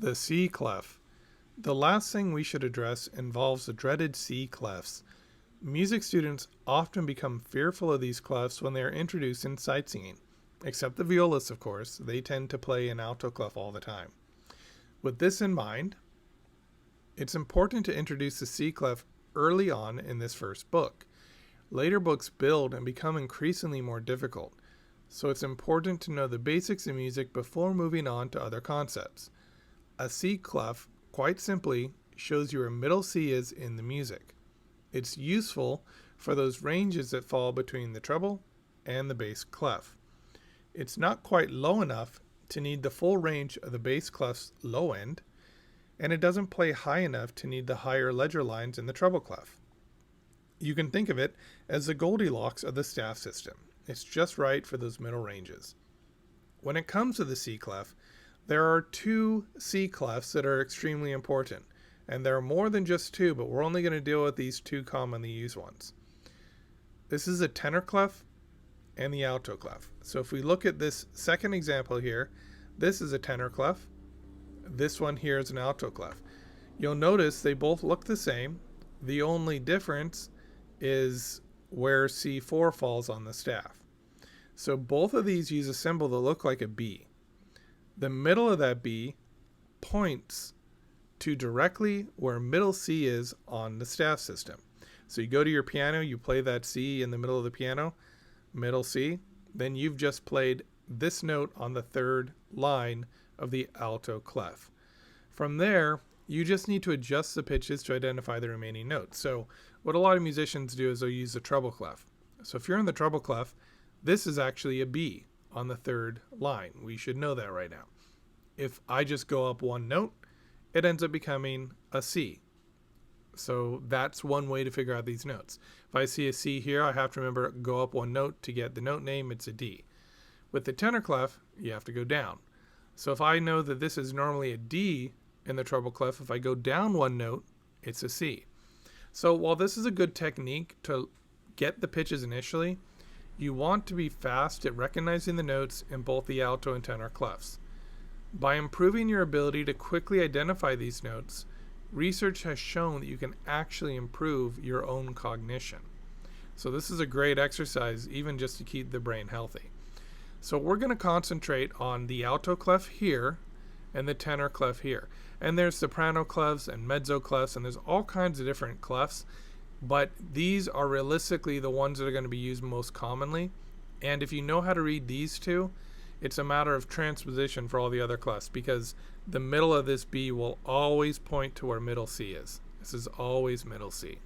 The C clef. The last thing we should address involves the dreaded C clefs. Music students often become fearful of these clefs when they are introduced in sight singing. Except the violists, of course. They tend to play an alto clef all the time. With this in mind, it's important to introduce the C clef early on in this first book. Later books build and become increasingly more difficult, so it's important to know the basics of music before moving on to other concepts. A C clef, quite simply, shows you where middle C is in the music. It's useful for those ranges that fall between the treble and the bass clef. It's not quite low enough to need the full range of the bass clef's low end, and it doesn't play high enough to need the higher ledger lines in the treble clef. You can think of it as the Goldilocks of the staff system. It's just right for those middle ranges. When it comes to the C clef, there are two C clefs that are extremely important, and there are more than just two, but we're only going to deal with these two commonly used ones. This is a tenor clef and the alto clef. So if we look at this second example here, this is a tenor clef. This one here is an alto clef. You'll notice they both look the same. The only difference is where C4 falls on the staff. So both of these use a symbol that look like a B. The middle of that B points to directly where middle C is on the staff system. So you go to your piano, you play that C in the middle of the piano, middle C, then you've just played this note on the third line of the alto clef. From there, you just need to adjust the pitches to identify the remaining notes. So what a lot of musicians do is they'll use the treble clef. So if you're in the treble clef, this is actually a B on the third line. We should know that right now. If I just go up one note, it ends up becoming a C. So that's one way to figure out these notes. If I see a C here, I have to remember go up one note to get the note name, it's a D. With the tenor clef, you have to go down. So if I know that this is normally a D in the treble clef, if I go down one note, it's a C. So while this is a good technique to get the pitches initially, you want to be fast at recognizing the notes in both the alto and tenor clefs. By improving your ability to quickly identify these notes, research has shown that you can actually improve your own cognition. So this is a great exercise even just to keep the brain healthy. So we're going to concentrate on the alto clef here and the tenor clef here. And there's soprano clefs and mezzo clefs, and there's all kinds of different clefs, but these are realistically the ones that are going to be used most commonly. And if you know how to read these two, it's a matter of transposition for all the other clefs, because the middle of this B will always point to where middle C is. This is always middle C.